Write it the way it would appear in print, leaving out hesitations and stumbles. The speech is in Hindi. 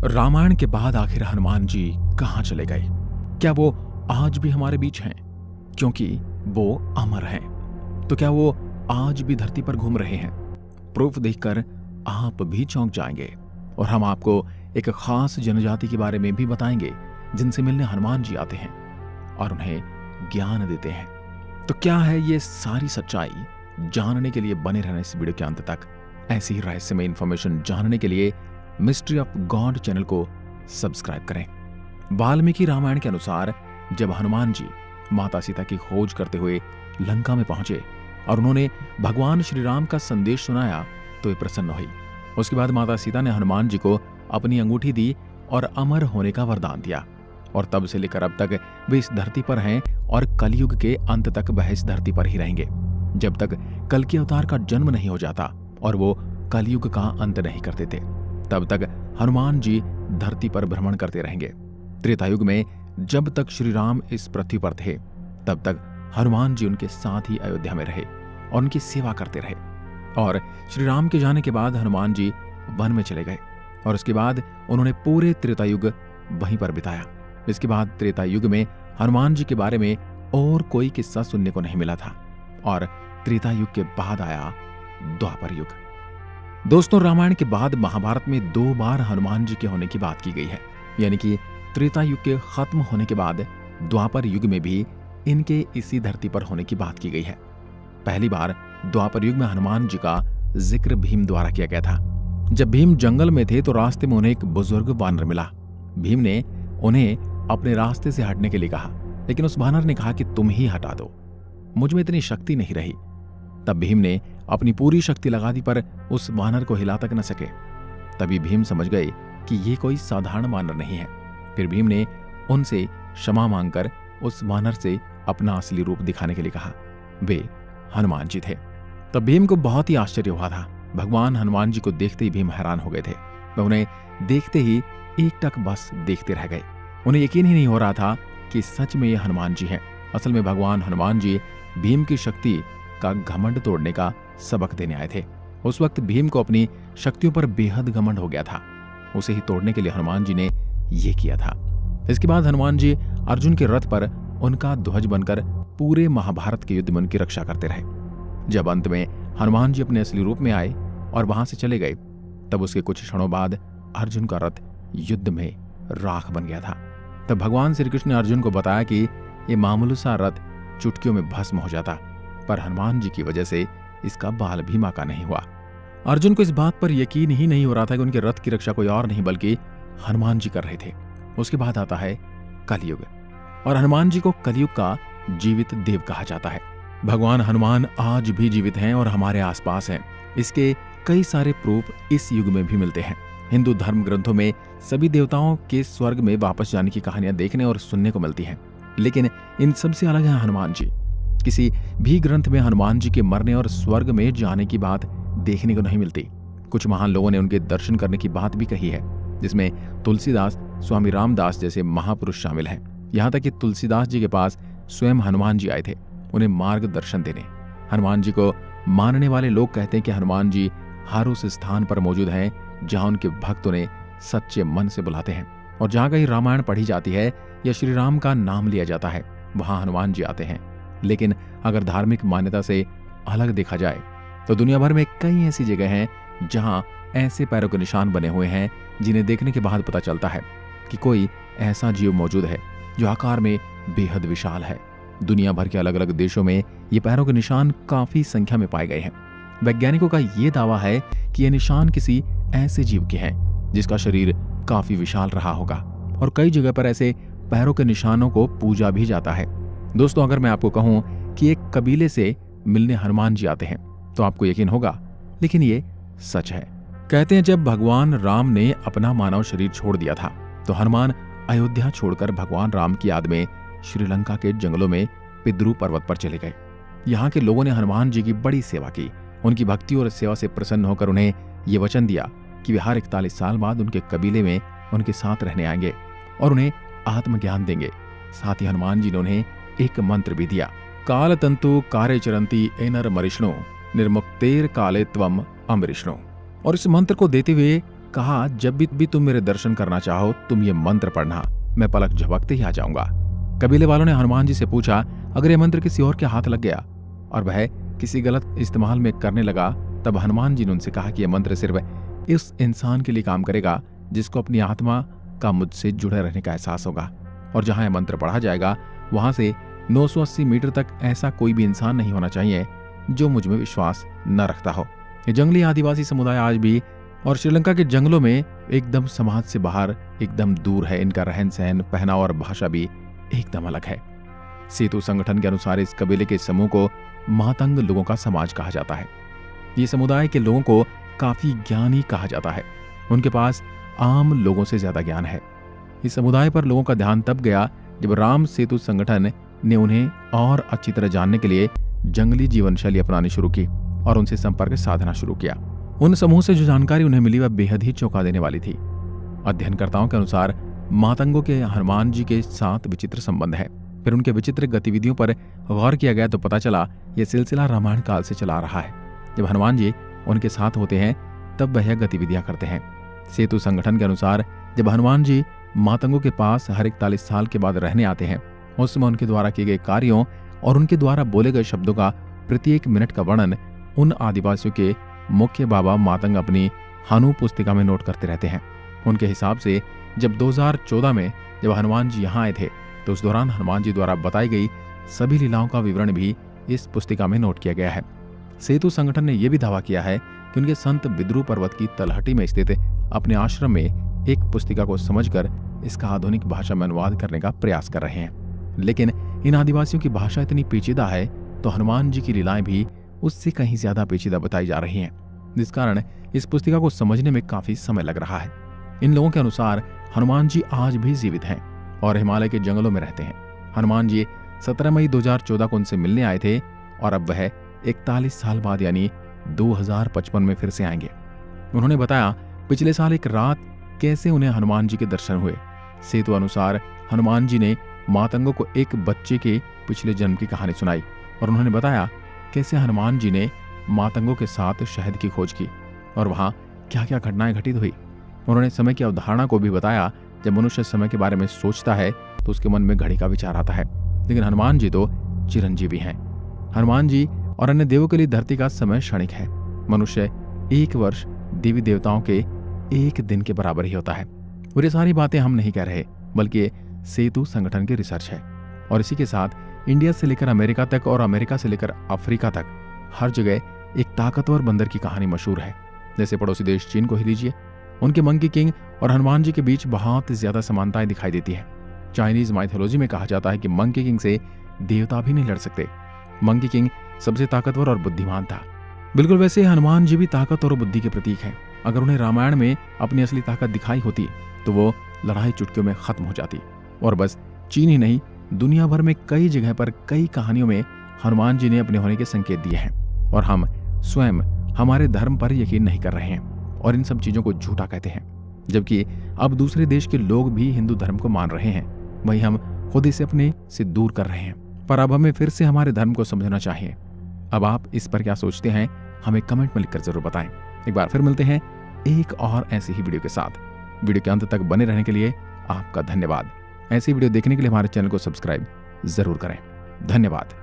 रामायण के बाद आखिर हनुमान जी कहाँ चले गए? क्या वो आज भी हमारे बीच हैं? क्योंकि वो अमर हैं। तो क्या वो आज भी धरती पर घूम रहे हैं? प्रूफ देखकर आप भी चौंक जाएंगे। और हम आपको एक खास जनजाति के बारे में भी बताएंगे जिनसे मिलने हनुमान जी आते हैं और उन्हें ज्ञान देते हैं। तो क्या है ये सारी सच्चाई? जानने के लिए बने रहना इस वीडियो के अंत तक। ऐसी ही रहस्यमय इंफॉर्मेशन जानने के लिए मिस्ट्री ऑफ गॉड चैनल को सब्सक्राइब करें। वाल्मीकि रामायण के अनुसार जब हनुमान जी माता सीता की खोज करते हुए लंका में पहुंचे और उन्होंने भगवान श्री राम का संदेश सुनाया तो वे प्रसन्न हुई। उसके बाद माता सीता ने हनुमान जी को अपनी अंगूठी दी और अमर होने का वरदान दिया। और तब से लेकर अब तक वे इस धरती पर हैं और कलयुग के अंत तक वह इस धरती पर ही रहेंगे, जब तक कल के अवतार का जन्म नहीं हो जाता और वो कलयुग का अंत नहीं करते थे। तब तक हनुमान जी धरती पर भ्रमण करते रहेंगे। त्रेता युग में जब तक श्री राम इस पृथ्वी पर थे तब तक हनुमान जी उनके साथ ही अयोध्या में रहे और उनकी सेवा करते रहे। और श्री राम के जाने के बाद हनुमान जी वन में चले गए और उसके बाद उन्होंने पूरे त्रेता युग वहीं पर बिताया। इसके बाद त्रेता युग में हनुमान जी के बारे में और कोई किस्सा सुनने को नहीं मिला था और त्रेता युग के बाद आया द्वापर युग। दोस्तों, रामायण के बाद महाभारत में 2 बार हनुमान जी के होने की बात की गई है, यानी कि त्रेता युग के खत्म होने के बाद द्वापर युग में भी इनके इसी धरती पर होने की बात की गई है। पहली बार द्वापर युग में हनुमान जी का जिक्र भीम द्वारा किया गया था। जब भीम जंगल में थे तो रास्ते में उन्हें एक बुजुर्ग वानर मिला। भीम ने उन्हें अपने रास्ते से हटने के लिए कहा, लेकिन उस वानर ने कहा कि तुम ही हटा दो, मुझ में इतनी शक्ति नहीं रही। तब भीम ने अपनी पूरी शक्ति लगा दी पर उस वानर को हिला तक न सके। तभी भीम समझ गए कि ये कोई साधारण वानर नहीं है। फिर भीम ने उनसे क्षमा मांगकर उस वानर से अपना असली रूप दिखाने के लिए कहा। वे हनुमान जी थे। तब भीम को बहुत ही आश्चर्य हुआ था। भगवान हनुमान जी को देखते ही भीम हैरान हो गए थे। वह उन्हें देखते ही एकटक बस देखते रह गए। उन्हें यकीन ही नहीं हो रहा था कि सच में ये हनुमान जी हैं। असल में भगवान हनुमान जी भीम की शक्ति का घमंड तोड़ने का सबक देने आए थे। उस वक्त भीम को अपनी शक्तियों पर बेहद घमंड हो गया था। उसे ही तोड़ने के लिए हनुमान जी ने ये किया था। इसके बाद हनुमान जी अर्जुन के रथ पर उनका ध्वज बनकर पूरे महाभारत के युद्ध में उनकी रक्षा करते रहे। जब अंत में हनुमान जी अपने असली रूप में आए और वहां से चले गए, तब उसके कुछ क्षणों बाद अर्जुन का रथ युद्ध में राख बन गया था। तब भगवान श्री कृष्ण ने अर्जुन को बताया कि ये मामूली सा रथ चुटकियों में भस्म हो जाता, पर हनुमान जी की वजह से इसका बाल भी बांका नहीं हुआ। अर्जुन को इस बात पर यकीन ही नहीं हो रहा था कि उनके रथ की रक्षा कोई और नहीं बल्कि हनुमान जी कर रहे थे। उसके बाद आता है कलयुग और हनुमान जी को कलयुग का जीवित देव कहा जाता है। भगवान हनुमान आज भी जीवित हैं और हमारे आसपास हैं। इसके कई सारे प्रूफ इस युग में भी मिलते हैं। हिंदू धर्म ग्रंथों में सभी देवताओं के स्वर्ग में वापस जाने की कहानियां देखने और सुनने को मिलती हैं, लेकिन इन सबसे अलग है हनुमान जी। किसी भी ग्रंथ में हनुमान जी के मरने और स्वर्ग में जाने की बात देखने को नहीं मिलती। कुछ महान लोगों ने उनके दर्शन करने की बात भी कही है, जिसमें तुलसीदास, स्वामी रामदास जैसे महापुरुष शामिल हैं। यहाँ तक कि तुलसीदास जी के पास स्वयं हनुमान जी आए थे उन्हें मार्गदर्शन देने। हनुमान जी को मानने वाले लोग कहते हैं कि हनुमान जी हर उस स्थान पर मौजूद हैं जहाँ उनके भक्त उन्हें सच्चे मन से बुलाते हैं। और जहाँ कहीं रामायण पढ़ी जाती है या श्री राम का नाम लिया जाता है, वहाँ हनुमान जी आते हैं। लेकिन अगर धार्मिक मान्यता से अलग देखा जाए तो दुनिया भर में कई ऐसी जगह हैं जहां ऐसे पैरों के निशान बने हुए हैं जिन्हें देखने के बाद पता चलता है कि कोई ऐसा जीव मौजूद है जो आकार में बेहद विशाल है। दुनिया भर के अलग अलग देशों में ये पैरों के निशान काफी संख्या में पाए गए हैं। वैज्ञानिकों का ये दावा है कि ये निशान किसी ऐसे जीव के हैं जिसका शरीर काफी विशाल रहा होगा और कई जगह पर ऐसे पैरों के निशानों को पूजा भी जाता है। दोस्तों, अगर मैं आपको कहूं कि एक कबीले से मिलने हनुमान जी आते हैं तो आपको यकीन होगा, लेकिन ये सच है। कहते हैं जब भगवान राम ने अपना मानव शरीर छोड़ दिया था तो हनुमान अयोध्या छोड़कर भगवान राम की याद में श्रीलंका के जंगलों में पिद्रू पर्वत पर चले गए। यहाँ के लोगों ने हनुमान जी की बड़ी सेवा की। उनकी भक्ति और सेवा से प्रसन्न होकर उन्हें ये वचन दिया कि वे हर 41 साल बाद उनके कबीले में उनके साथ रहने आएंगे और उन्हें आत्मज्ञान देंगे। साथ ही हनुमान जी ने उन्हें एक मंत्र भी दिया, काल तंतु कार्य चरंती एनर मरिष्णु निर्मुक्तेर काले त्वम अमरिष्णु। और इस मंत्र को देते हुए कहा, जब भी तुम मेरे दर्शन करना चाहो तुम ये मंत्र पढ़ना, मैं पलक झपकते ही आ जाऊंगा। कबीले वालों ने हनुमान जी से पूछा, अगर ये मंत्र किसी और के हाथ लग गया और वह किसी गलत इस्तेमाल में करने लगा, तब हनुमान जी ने उनसे कहा कि यह मंत्र सिर्फ इस इंसान के लिए काम करेगा जिसको अपनी आत्मा का मुझसे जुड़े रहने का एहसास होगा, और जहां यह मंत्र पढ़ा जाएगा वहां से 980 मीटर तक ऐसा कोई भी इंसान नहीं होना चाहिए जो मुझ में विश्वास न रखता हो। ये जंगली आदिवासी समुदाय आज भी और श्रीलंका के जंगलों में एकदम समाज से बाहर एकदम दूर है। इनका रहन सहन, पहनावा और भाषा भी एकदम अलग है। सेतु संगठन के अनुसार इस कबीले के समूह को मातंग लोगों का समाज कहा जाता है। ये समुदाय के लोगों को काफी ज्ञानी कहा जाता है। उनके पास आम लोगों से ज्यादा ज्ञान है। इस समुदाय पर लोगों का ध्यान तब गया जब राम सेतु संगठन ने उन्हें और अच्छी तरह जानने के लिए जंगली जीवन शैली अपनानी शुरू की और उनसे संपर्क साधना शुरू किया। उन समूह से जो जानकारी उन्हें मिली वह बेहद ही चौंका देने वाली थी। अध्ययनकर्ताओं के अनुसार मातंगों के हनुमान जी के साथ विचित्र संबंध है। फिर उनके विचित्र गतिविधियों पर गौर किया गया तो पता चला यह सिलसिला रामायण काल से चला आ रहा है। जब हनुमान जी उनके साथ होते हैं तब वह गतिविधियां करते हैं। सेतु संगठन के अनुसार जब हनुमान जी मातंगों के पास हर 41 साल के बाद रहने आते हैं, उस समय उनके द्वारा किए गए कार्यों और उनके द्वारा बोले गए शब्दों का प्रत्येक मिनट का वर्णन उन आदिवासियों के मुख्य बाबा मातंग अपनी हनु पुस्तिका में नोट करते रहते हैं। उनके हिसाब से जब 2014 में जब हनुमान जी यहाँ आए थे तो उस दौरान हनुमान जी द्वारा बताई गई सभी लीलाओं का विवरण भी इस पुस्तिका में नोट किया गया है। सेतु संगठन ने यह भी दावा किया है कि उनके संत बिद्रू पर्वत की तलहटी में स्थित अपने आश्रम में एक पुस्तिका को समझकर इसका आधुनिक भाषा में अनुवाद करने का प्रयास कर रहे हैं। लेकिन इन आदिवासियों की भाषा इतनी पेचीदा है तो हनुमान जी की लीलाएं भी उससे कहीं ज्यादा पेचीदा बताई जा रही हैं, जिस कारण इस पुस्तिका को समझने में काफी समय लग रहा है। इन लोगों के अनुसार हनुमान जी आज भी जीवित हैं और हिमालय के जंगलों में रहते हैं। हनुमान जी 17 मई 2014 को उनसे मिलने आए थे और अब वह 41 साल बाद यानी 2055 में फिर से आएंगे। उन्होंने बताया पिछले साल एक रात कैसे उन्हें हनुमान जी के दर्शन हुए। सेतु अनुसार हनुमान जी ने मातंगों को एक बच्चे के पिछले जन्म की कहानी सुनाई और उन्होंने बताया कैसे हनुमान जी ने मातंगों के साथ शहद की खोज की और वहां क्या क्या घटनाएं घटित हुई। उन्होंने समय की अवधारणा को भी बताया। जब मनुष्य समय के बारे में सोचता है तो उसके मन में घड़ी का विचार आता है, लेकिन हनुमान जी तो चिरंजीवी हैं। हनुमान जी और अन्य देवों के लिए धरती का समय क्षणिक है। मनुष्य 1 वर्ष देवी देवताओं के 1 दिन के बराबर ही होता है। और ये सारी बातें हम नहीं कह रहे, बल्कि सेतु संगठन की रिसर्च है। और इसी के साथ इंडिया से लेकर अमेरिका तक और अमेरिका से लेकर अफ्रीका तक हर जगह एक ताकतवर बंदर की कहानी मशहूर है। जैसे पड़ोसी देश चीन को ही लीजिए, उनके मंकी किंग और हनुमान जी के बीच बहुत ज्यादा समानताएं दिखाई देती है। चाइनीज माइथोलॉजी में कहा जाता है कि मंकी किंग से देवता भी नहीं लड़ सकते। मंकी किंग सबसे ताकतवर और बुद्धिमान था। बिल्कुल वैसे हनुमान जी भी ताकत और बुद्धि के प्रतीक हैं। अगर उन्हें रामायण में अपनी असली ताकत दिखाई होती तो वो लड़ाई चुटकियों में खत्म हो जाती। और बस चीन ही नहीं, दुनिया भर में कई जगह पर कई कहानियों में हनुमान जी ने अपने होने के संकेत दिए हैं और हम स्वयं हमारे धर्म पर यकीन नहीं कर रहे हैं और इन सब चीजों को झूठा कहते हैं। जबकि अब दूसरे देश के लोग भी हिंदू धर्म को मान रहे हैं, वहीं हम खुद इसे अपने से दूर कर रहे हैं। पर अब हमें फिर से हमारे धर्म को समझना चाहिए। अब आप इस पर क्या सोचते हैं हमें कमेंट में लिखकर जरूर बताएं। एक बार फिर मिलते हैं एक और ऐसी ही वीडियो के साथ। वीडियो के अंत तक बने रहने के लिए आपका धन्यवाद। ऐसी वीडियो देखने के लिए हमारे चैनल को सब्सक्राइब जरूर करें। धन्यवाद।